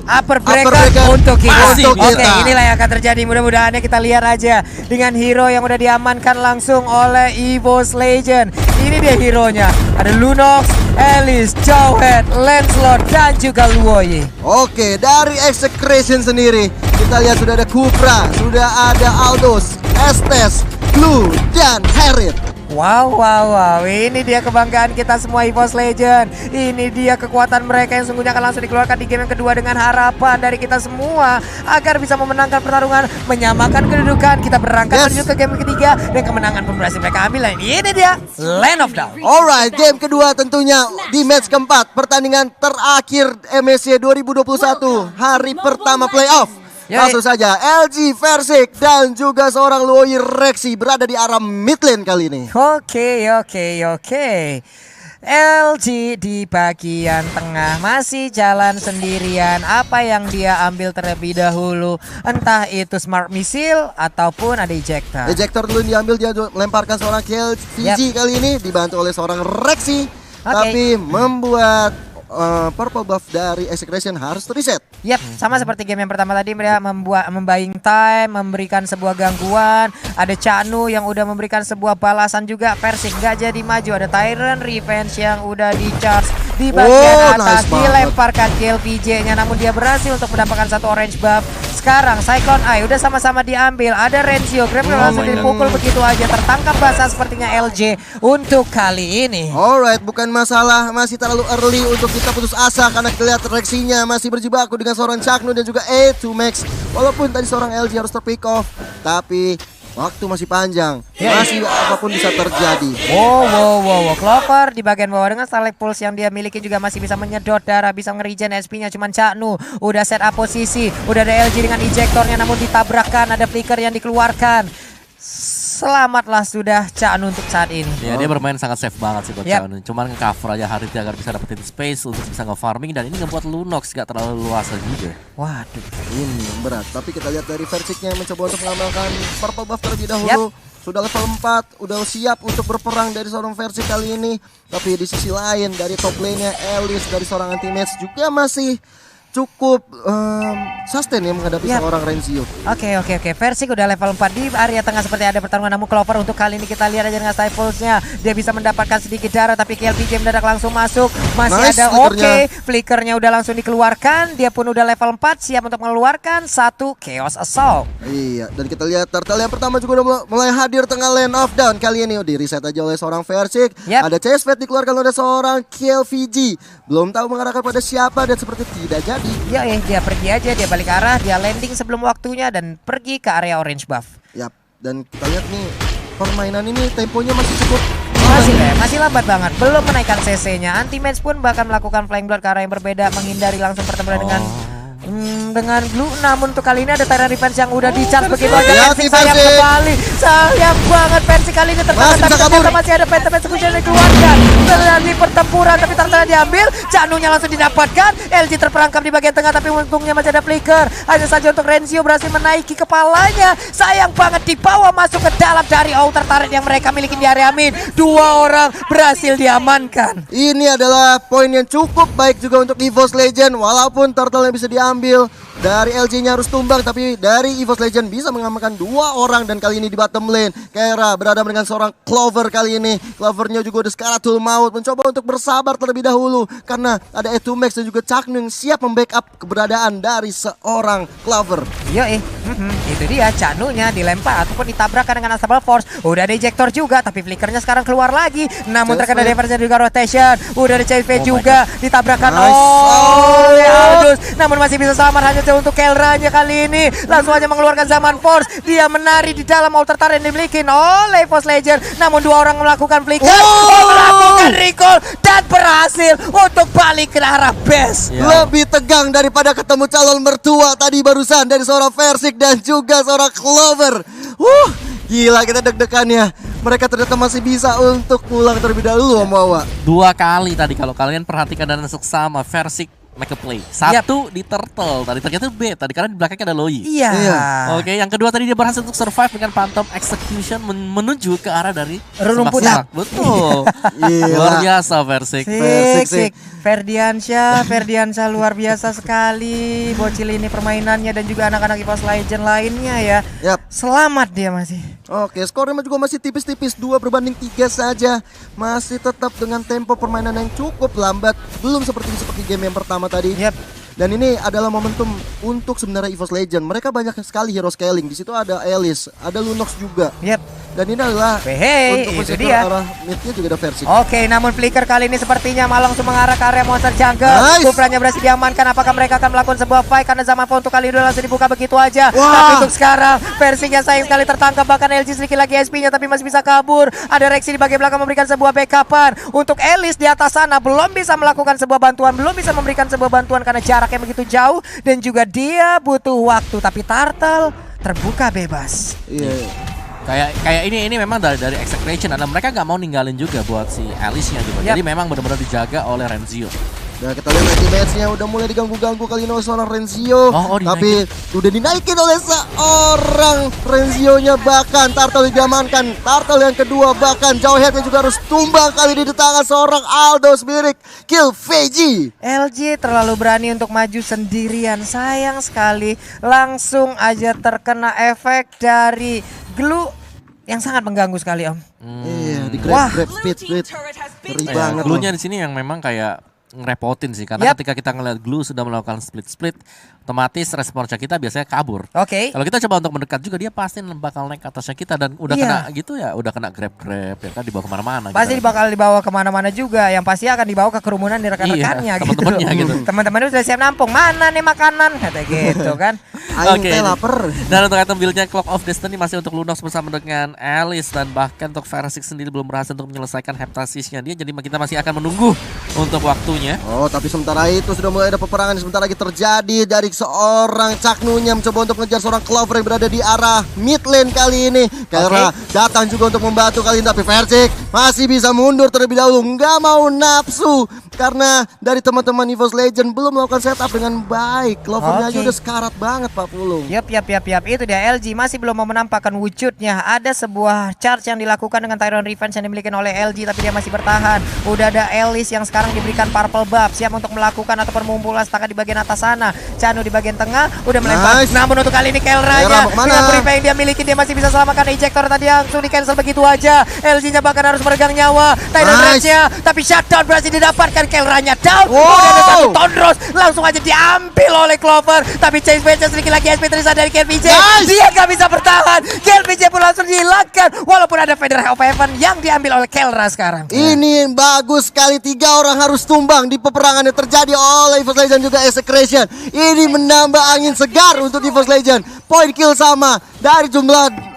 upper breaker untuk kita. Oke, inilah yang akan terjadi. Mudah-mudahan kita lihat aja dengan hero yang udah diamankan langsung oleh EVOS Legend. Ini dia hero-nya. Ada Lunox, Alice, Jowhead, Lancelot, dan juga Luoyi. Oke, dari Execration sendiri kita lihat sudah ada Kupra, sudah ada Aldous, Estes, Blue, dan Harriet. Wow, ini dia kebanggaan kita semua EVOS Legend. Ini dia kekuatan mereka yang sungguhnya akan langsung dikeluarkan di game yang kedua dengan harapan dari kita semua agar bisa memenangkan pertarungan, menyamakan kedudukan. Kita berangkat menuju ke game ketiga dan kemenangan pun berhasil mereka ambil. Dan ini dia Land of Dawn. Alright, game kedua tentunya di match keempat, pertandingan terakhir MSC 2021, hari pertama playoff. Langsung saja LG Versik dan juga seorang Luoyi Rexy berada di arah mid lane kali ini. Oke. LG di bagian tengah masih jalan sendirian. Apa yang dia ambil terlebih dahulu, entah itu smart missile ataupun ada ejector. Ejector dulu yang diambil, dia melemparkan seorang KLPG kali ini dibantu oleh seorang Rexy. Tapi membuat purple buff dari Execration harus reset. Sama seperti game yang pertama tadi, mereka membuying time, memberikan sebuah gangguan. Ada Chanu yang udah memberikan sebuah balasan juga. Versik nggak jadi maju. Ada Tyrant Revenge yang udah di charge di bagian atas, dilemparkan kill PJ-nya, namun dia berhasil untuk mendapatkan satu orange buff. Sekarang Cyclone Eye udah sama-sama diambil. Ada Renzio, Grapple langsung dipukul begitu aja. Tertangkap basah sepertinya LG untuk kali ini. Alright, bukan masalah, masih terlalu early untuk kita putus asa karena kita lihat Rexinya masih berjibaku dengan seorang Chaknu dan juga A2 Max. Walaupun tadi seorang LG harus terpick off, tapi waktu masih panjang, masih apapun bisa terjadi. Wow. Clover di bagian bawah dengan Starlight Pulse yang dia miliki juga masih bisa menyedot darah, bisa nge-regen SP-nya. Cuman Chaknu udah set up posisi, udah ada LG dengan ejectornya, namun ditabrakkan, ada flicker yang dikeluarkan. Selamatlah sudah Chaknu untuk saat ini. Ya, dia bermain sangat safe banget sih buat Chaknu. Cuman nge-cover aja Harith agar bisa dapetin space untuk bisa nge-farming, dan ini ngebuat Lunox gak terlalu luasa juga. Waduh, ini berat. Tapi kita lihat dari Versiknya mencoba untuk mengamalkan purple buff terlebih dahulu. Sudah level 4, udah siap untuk berperang dari seorang Versik kali ini. Tapi di sisi lain dari top lane-nya Alice dari seorang anti-match juga masih cukup sustain ya menghadapi seorang Renzio. Oke. Versik udah level 4 di area tengah seperti ada pertarungan, namun Clover untuk kali ini kita lihat aja dengan Stifles-nya. Dia bisa mendapatkan sedikit darah, tapi KLPJ mendadak langsung masuk. Masih ada flickernya udah langsung dikeluarkan. Dia pun udah level 4, siap untuk mengeluarkan satu Chaos Assault. Iya, dan kita lihat turtle yang pertama juga udah mulai hadir tengah Land of Dawn. Kali ini di reset aja oleh seorang Versik. Ada Chase Fate dikeluarkan oleh seorang KLPG. Belum tahu mengarahkan pada siapa dan seperti tidak jadi. Dia pergi aja, dia balik arah, dia landing sebelum waktunya dan pergi ke area orange buff. Dan kita lihat nih permainan ini temponya masih cukup masih lambat banget, belum menaikkan CC-nya. Anti-match pun bahkan melakukan flying blood ke arah yang berbeda, menghindari langsung pertempuran dengan Blue. Namun untuk kali ini ada Tyrant Revenge yang udah di-charge begitu aja. Versik sayang kembali, sayang banget Versik kali ini tertangkap, tapi ternyata masih ada Phantom Execution yang dikeluarkan. Terjadi pertempuran tapi ternyata diambil, Chaknu-nya langsung didapatkan. LG terperangkap di bagian tengah tapi untungnya masih ada flicker. Hanya saja untuk Renzio berhasil menaiki kepalanya. Sayang banget dibawa masuk ke dalam dari outer turret yang mereka miliki di area mid. 2 orang berhasil diamankan. Ini adalah poin yang cukup baik juga untuk EVOS Legend. Walaupun turtle yang bisa diambil dari LG-nya harus tumbang, tapi dari EVOS Legend bisa mengamankan 2 orang. Dan kali ini di bottom lane Kera berada dengan seorang Clover kali ini. Clovernya juga udah Skaratul Maut mencoba untuk bersabar terlebih dahulu karena ada A2 Max dan juga Chaknu yang siap membackup keberadaan dari seorang Clover. Itu dia Chaknu-nya dilempar ataupun ditabrakkan dengan Unstable Force. Udah ada ejector juga tapi flickernya sekarang keluar lagi. Namun terkena diverse juga rotation. Udah ada CV juga ditabrakkan oleh Aldous. Namun masih bisa selamat hanya untuk Kelranya kali ini. Langsung aja mengeluarkan Zaman Force. Dia menari di dalam outer turret yang dimiliki oleh EVOS Legend. Namun 2 orang melakukan flicker, melakukan recall dan berhasil untuk balik ke arah base. Lebih tegang daripada ketemu calon mertua tadi barusan dari seorang Versik dan juga seorang Clover. Gila kita deg-degannya. Mereka ternyata masih bisa untuk pulang terlebih dahulu, Mawa. 2 kali tadi kalau kalian perhatikan dan seksama, Versik make a play. Satu di turtle tadi, ternyata B tadi karena di belakangnya ada Loi. Iya. Oke, yang kedua tadi dia berhasil untuk survive dengan Phantom Execution menuju ke arah dari Rumput. semak-semak. Betul. Luar biasa Versik. Sik. Ferdiansyah luar biasa sekali. Bocil ini permainannya dan juga anak-anak EVOS Legend lainnya ya. Yap. Selamat dia masih. Oke, skornya juga masih tipis-tipis 2/3 saja. Masih tetap dengan tempo permainan yang cukup lambat. Belum seperti game yang pertama tadi. Yap. Dan ini adalah momentum untuk sebenarnya EVOS Legend. Mereka banyak sekali hero scaling. Di situ ada Alice, ada Lunox juga. Yap. Dan ini adalah Hei, untuk itu secure dia. arah midnya juga ada versi. Oke, namun Flicker kali ini sepertinya malah langsung mengarah ke area monster jungle. Nice. Kupranya berhasil diamankan. Apakah mereka akan melakukan sebuah fight karena zaman untuk kali ini udah langsung dibuka begitu aja. Wah. Tapi untuk sekarang versinya sayang sekali tertangkap, bahkan LG sedikit lagi SP-nya tapi masih bisa kabur. Ada Rexy di bagian belakang memberikan sebuah backupan. Untuk Alice di atas sana belum bisa melakukan sebuah bantuan, belum bisa memberikan sebuah bantuan karena jaraknya begitu jauh dan juga dia butuh waktu. Tapi Turtle terbuka bebas. Iya. Kayak ini memang dari execution, dan mereka nggak mau ninggalin juga buat si Alice-nya juga. Yap. Jadi memang benar-benar dijaga oleh Renzio. Nah, kita lihat teammates-nya udah mulai diganggu-ganggu kali ini oleh seorang Renzio. Tapi udah dinaikin oleh seorang Renzio-nya, bahkan Turtle diamankan. Turtle yang kedua bahkan jauh headnya juga harus tumbang kali ini di tangan seorang Aldo Spirit. Kill Veggie. LG terlalu berani untuk maju sendirian. Sayang sekali langsung aja terkena efek dari glue yang sangat mengganggu sekali Om. Iya, di Wah. grab speed. Ngeri banget. Glue-nya di sini yang memang kayak ngerepotin sih, karena Yap. ketika kita ngeliat Glue sudah melakukan split, otomatis responnya kita biasanya kabur. Oke. Kalau kita coba untuk mendekat juga, dia pasti bakal naik ke atasnya kita, dan udah Iya. kena gitu ya, udah kena grab ya kan, dibawa kemana-mana. Pasti gitu. bakal dibawa kemana-mana juga. Yang pasti akan dibawa ke kerumunan di rekan-rekannya Iya, gitu. teman-temannya gitu. Teman-temannya sudah siap nampung. Mana nih makanan? Kata gitu kan. Aing Oke. teh lapar. Dan untuk item build-nya Clock of Destiny masih untuk Lunox bersama dengan Alice, dan bahkan untuk Versik sendiri belum berhasil untuk menyelesaikan heptasisnya dia, jadi kita masih akan menunggu untuk waktunya. Oh, tapi sementara itu sudah mulai ada peperangan yang sebentar lagi terjadi dari seorang Caknunya mencoba untuk mengejar seorang Clover yang berada di arah mid lane kali ini. Karena datang juga untuk membantu kali ini, tapi Versik masih bisa mundur terlebih dahulu. Nggak mau nafsu karena dari teman-teman EVOS Legend belum melakukan setup dengan baik. Clovernya aja udah sekarat banget Pak Pulung. Yap. Itu dia, LG masih belum mau menampakkan wujudnya. Ada sebuah charge yang dilakukan dengan Tyrant Revenge yang dimiliki oleh LG, tapi dia masih bertahan. Udah ada Alice yang sekarang diberikan purple buff, siap untuk melakukan ataupun mengumpulkan staka di bagian atas sana. Chanu di bagian tengah udah melempar. Nice. Namun untuk kali ini Kelranya Kelra mau kemana? dengan purify yang dia miliki, dia masih bisa selamatkan ejector tadi, langsung di cancel begitu aja. LG-nya bahkan harus meregang nyawa. Tyrant Nice. Rage-nya, tapi shutdown berhasil didapatkan. Kelranya down. Wow. Udah ada satu Tondros langsung aja diambil oleh Clover, tapi Chase Bench sedikit lagi SP3 dari KVJ. Nice. Dia gak bisa bertahan. KVJ pun langsung dihilangkan, walaupun ada Feather of Heaven yang diambil oleh Kelra sekarang. Ini bagus sekali, 3 orang harus tumbang di peperangan yang terjadi oleh EVOS Legend juga Execration. Ini menambah angin segar untuk EVOS Legend. Point kill sama, dari jumlah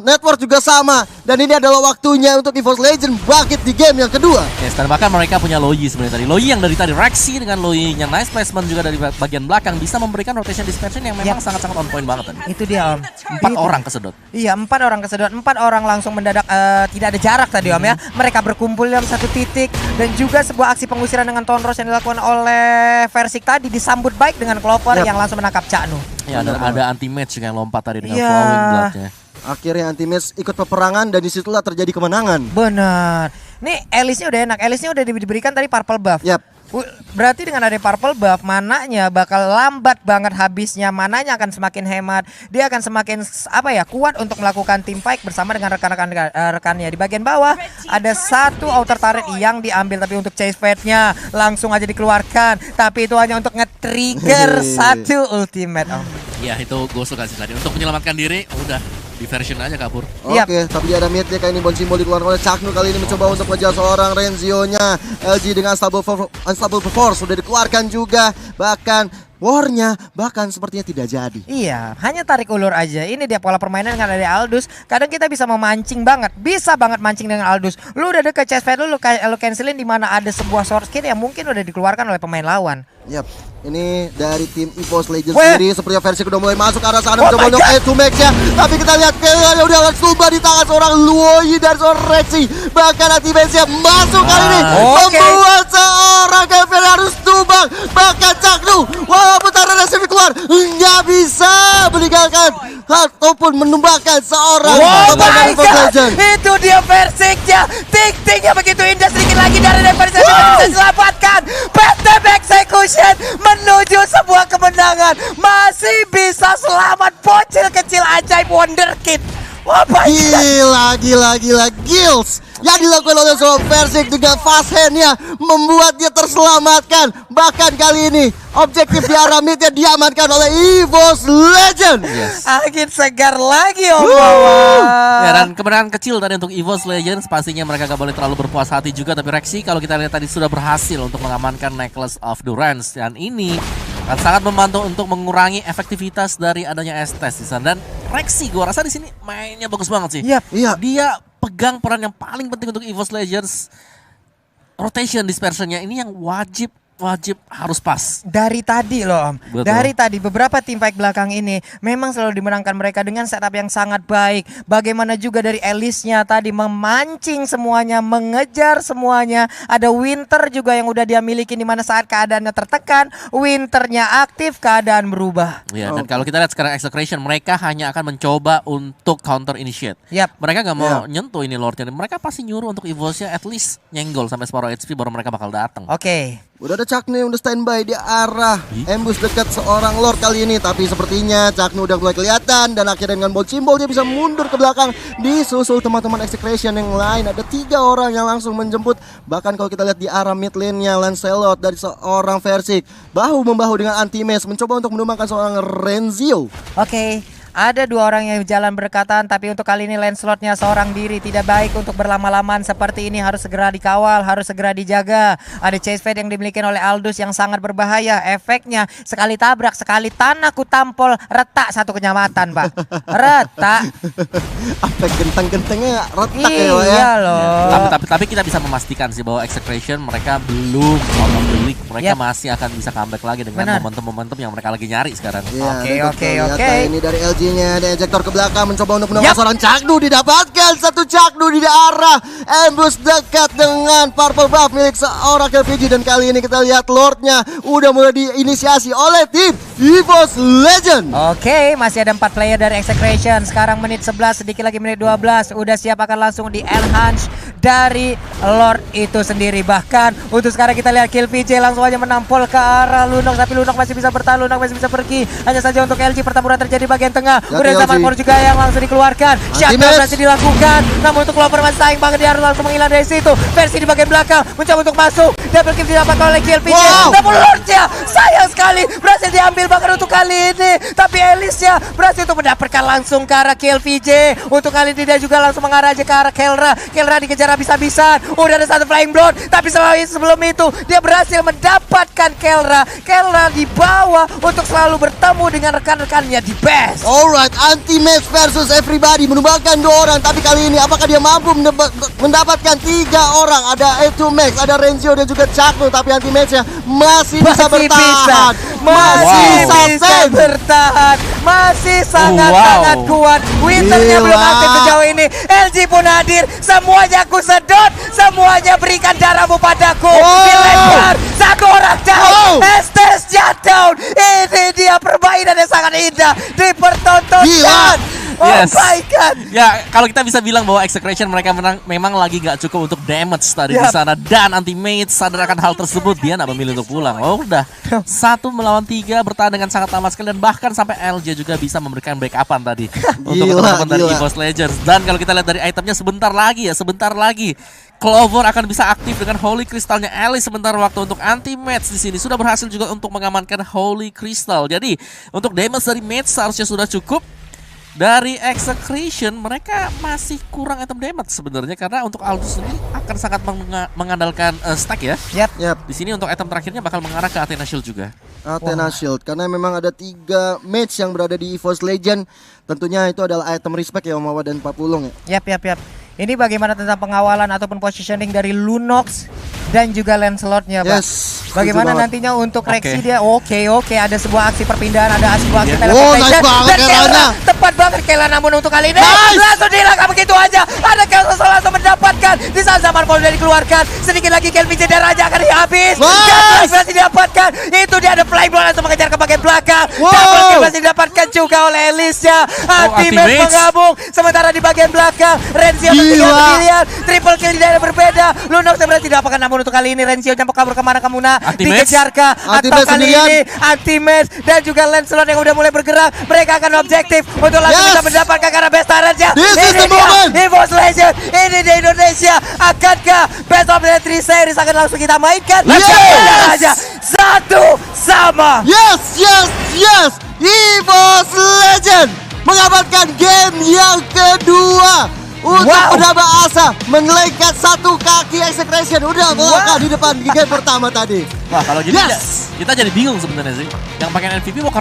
network juga sama, dan ini adalah waktunya untuk EVOS Legend bangkit di game yang kedua. Yes, dan bahkan mereka punya Loi sebenarnya tadi. Loi yang dari tadi Rexy dengan Loi-nya nice placement juga dari bagian belakang, bisa memberikan rotation dispersion yang memang sangat-sangat on point banget tadi. Itu dia Om. 4 orang kesedot. Iya, 4 orang kesedot, 4 orang langsung mendadak tidak ada jarak tadi Om ya. Mereka berkumpul dalam satu titik, dan juga sebuah aksi pengusiran dengan Tondros yang dilakukan oleh Versik tadi disambut baik dengan Clover yang langsung menangkap Caknu. Ya, dan ada anti-match yang lompat tadi dengan Iya. flowing blood-nya. Akhirnya Anti-Match ikut peperangan dan disitulah terjadi kemenangan. Benar. Nih Alice-nya udah enak. Alice-nya udah diberikan tadi purple buff. Yap. Berarti dengan ada purple buff, mananya bakal lambat banget habisnya. Mananya akan semakin hemat. Dia akan semakin kuat untuk melakukan team fight bersama dengan rekannya. Di bagian bawah ada satu outer turret yang diambil, tapi untuk chase fate-nya langsung aja dikeluarkan. Tapi itu hanya untuk nge-trigger satu ultimate Om. Ya, itu gue suka sih tadi. Untuk menyelamatkan diri, udah di version aja kabur. Oke, tapi dia ada mid-nya kayak ini. Bon Simbol dikeluarkan oleh Caknu kali ini mencoba untuk mengejar seorang Renzio-nya. LG dengan Unstoppable Force sudah dikeluarkan juga. Bahkan war-nya bahkan sepertinya tidak jadi. Iya, hanya tarik ulur aja. Ini dia pola permainan kan dari Aldous. Kadang kita bisa memancing banget, bisa banget mancing dengan Aldous. Lu udah deket chest fade lu cancelin di mana ada sebuah sword skill yang mungkin udah dikeluarkan oleh pemain lawan. Yap, ini dari tim EVOS Legends Weh. sendiri. Sepertinya versi udah mulai masuk ke arah sana, Oh mencoba my untuk God. to max ya. Tapi kita lihat kayaknya udah akan tumbang di tangan seorang Luoyi dan seorang Rexy. Bahkan anti-match-nya masuk kali ini, Oke. membuat seorang Kevin harus tumbang. Bahkan Caknu, walaupun putaran resmi keluar, nggak bisa meninggalkan ataupun menumbangkan seorang Oh pemain my EVOS god, Legends. itu dia versiknya. Ting-tingnya begitu indah, sedikit lagi dari Reverse bisa diselamatkan. Pantep Execution menuju sebuah kemenangan. Masih bisa selamat, bocil kecil ajaib wonderkid. Oh my god. Gila Gills yang dilakukan oleh seorang Versik dengan fast hand-nya membuat dia terselamatkan. Bahkan kali ini objektif di arah mid-nya diamankan oleh EVOS Legends. Angin segar lagi Om Wawan. Ya, dan kemenangan kecil tadi untuk EVOS Legends. Pastinya mereka gak boleh terlalu berpuas hati juga. Tapi Rexy kalau kita lihat tadi sudah berhasil untuk mengamankan Necklace of Durance. Dan ini akan sangat membantu untuk mengurangi efektivitas dari adanya Estes di sana. Dan Rexy gua rasa di sini mainnya bagus banget sih. Yap. Iya. Dia pegang peran yang paling penting untuk EVOS Legends. Rotation dispersionnya ini yang wajib harus pas. Dari tadi loh Om, Betul. dari tadi beberapa tim fight belakang ini memang selalu dimenangkan mereka dengan setup yang sangat baik. Bagaimana juga dari Elisnya tadi memancing semuanya, mengejar semuanya. Ada Winter juga yang udah dia miliki, di mana saat keadaannya tertekan, Winternya aktif, keadaan berubah. Ya, dan kalau kita lihat sekarang Execration, mereka hanya akan mencoba untuk counter initiate. Yap. Mereka nggak mau nyentuh ini Lordnya. Mereka pasti nyuruh untuk EVOS-nya at least nyenggol sampai separuh HP baru mereka bakal datang. Oke. Udah ada Caknu yang udah standby di arah ambush dekat seorang Lord kali ini. Tapi sepertinya Caknu udah mulai kelihatan. Dan akhirnya dengan bolt simbol dia bisa mundur ke belakang. Disusul teman-teman Execration yang lain. Ada 3 orang yang langsung menjemput. Bahkan kalau kita lihat di arah mid lane-nya Lancelot dari seorang Versik, bahu-membahu dengan Anti-Maze mencoba untuk menumbangkan seorang Renzio. Oke. Ada 2 orang yang jalan berdekatan, tapi untuk kali ini Lancelotnya seorang diri. Tidak baik untuk berlama-lamaan seperti ini, harus segera dikawal, harus segera dijaga. Ada chase fade yang dimiliki oleh Aldous yang sangat berbahaya. Efeknya sekali tabrak, sekali tanah ku tampol, retak satu kecamatan Pak. Retak. Apa genteng-gentengnya retak ya, Pak, ya. Iya loh. Tapi kita bisa memastikan sih bahwa Execration mereka belum out of the league. Mereka masih akan bisa comeback lagi dengan Benar. momentum-momentum yang mereka lagi nyari sekarang. Ya, Oke. Ini dari LG-nya, ada ejector ke belakang mencoba untuk menemukan Yap. seorang Caknu. Didapatkan satu Caknu di arah ambush dekat dengan purple buff milik seorang KVG. Dan kali ini kita lihat Lordnya udah mulai diinisiasi oleh tim EVOS Legend. Oke, masih ada 4 player dari Execration. Sekarang menit 11, sedikit lagi menit 12. Udah siap akan langsung di enhance dari Lord itu sendiri. Bahkan untuk sekarang kita lihat kill VJ langsung aja menampol ke arah Lunok. Tapi Lunok masih bisa bertahan, Lunok masih bisa pergi. Hanya saja untuk LG pertempuran terjadi bagian tengah. Udah zaman LG. Mor juga yang langsung dikeluarkan. Shutdown Anti-match. berhasil dilakukan. Namun untuk Clover masih sayang banget, dia harus langsung menghilang dari situ. Versi di bagian belakang mencoba untuk masuk. Double kill didapatkan oleh kill VJ. Wow. Namun Lordnya sayang sekali berhasil diambil bahkan untuk kali ini. Tapi Elisnya berhasil untuk mendapatkan langsung ke arah kill VJ. Untuk kali ini dia juga langsung mengarah aja ke arah Kelra. Kelra dikejar habis-habisan. Udah ada satu flying blood. Tapi sebelum itu dia berhasil mendapatkan Kelra. Kelra di bawah untuk selalu bertemu dengan rekan-rekannya di best. Alright, Anti-Maze versus everybody menumbangkan 2 orang. Tapi kali ini apakah dia mampu mendapatkan 3 orang? Ada A2 Max, ada Renzio dan juga Caknu. Tapi Anti-Maze-nya masih bisa bertahan. Masih bisa sustain. bertahan. Masih sangat-sangat kuat. Winternya Gila. belum aktif sejauh ini. LG pun hadir. Semuanya aku sedot. Semuanya berikan darahmu padaku. Wow. Dilempar. Satu orang down. Wow. Estes down. Ini dia permainan yang sangat indah dipertontonkan. Gila. Oh Yes. my god. Ya, kalau kita bisa bilang bahwa Execration mereka menang, memang lagi gak cukup untuk damage tadi di Yap. sana. Dan Anti-Maze sadar akan hal tersebut, dia gak memilih untuk pulang. Oh udah, 1 melawan 3 bertahan dengan sangat lama sekali. Dan bahkan sampai LJ juga bisa memberikan backupan tadi untuk teman-teman dari gila. EVOS Legends. Dan kalau kita lihat dari itemnya sebentar lagi Clover akan bisa aktif dengan Holy Crystalnya Alice. Sebentar waktu untuk Anti-Maze di sini sudah berhasil juga untuk mengamankan Holy Crystal. Jadi untuk damage dari Mage seharusnya sudah cukup. Dari Execration mereka masih kurang item damage sebenarnya, karena untuk Aldous ini akan sangat mengandalkan stack ya. Yap, Di sini untuk item terakhirnya bakal mengarah ke Athena Shield juga. Athena Shield. Karena memang ada 3 match yang berada di EVOS Legend. Tentunya itu adalah item respect ya Om Wawa dan Pak Pulung ya. Yap. Ini bagaimana tentang pengawalan ataupun positioning dari Lunox dan juga Lancelot-nya, Pak? Yes, Bagaimana setuju banget. nantinya untuk reaksi Oke. dia? Oke, ada sebuah aksi perpindahan, ada sebuah aksi Iya. teleportation. Oh, nice banget Dan Kelana. Kelana, tepat banget Kelana, namun untuk kali ini Nice. langsung dilangkah begitu aja. Ada Kelana langsung mendapatkan di saat zaman kalau sudah dikeluarkan. Sedikit lagi Kelvin dan Raja akan habis. Nice. Dan berhasil didapatkan. Itu dia ada flying blow langsung mengejar ke bagian belakang. Wow. Double kill berhasil didapatkan juga oleh Elisha. Ultimate Ultimate. menggabung. Sementara di bagian belakang Renzio tertinggal Gila. pilihan. Triple kill di daerah berbeda. Lunox berhasil didapatkan, namun untuk kali ini Renzio campur kabur kemana Kamuna. Ultimate. Dikejarkah? Atau Ultimate kali sendirian. ini Ultimate dan juga Lancelot yang udah mulai bergerak. Mereka akan objektif untuk langsung Yes. bisa mendapatkan karena best talentnya. This is the dia, moment. EVOS Legend. Ini di Indonesia. Akankah best of the 3 series akan langsung kita mainkan? Let's go. Lihat aja. 1-1. Yes. EVOS Legend mengamankan game yang kedua untuk Wow. menambah asa mengelengkat satu kaki Execration. Udah melangkah di depan di game pertama tadi. Wah, kalau gini Yes. kita jadi bingung sebenarnya sih. Yang pakai MVP mau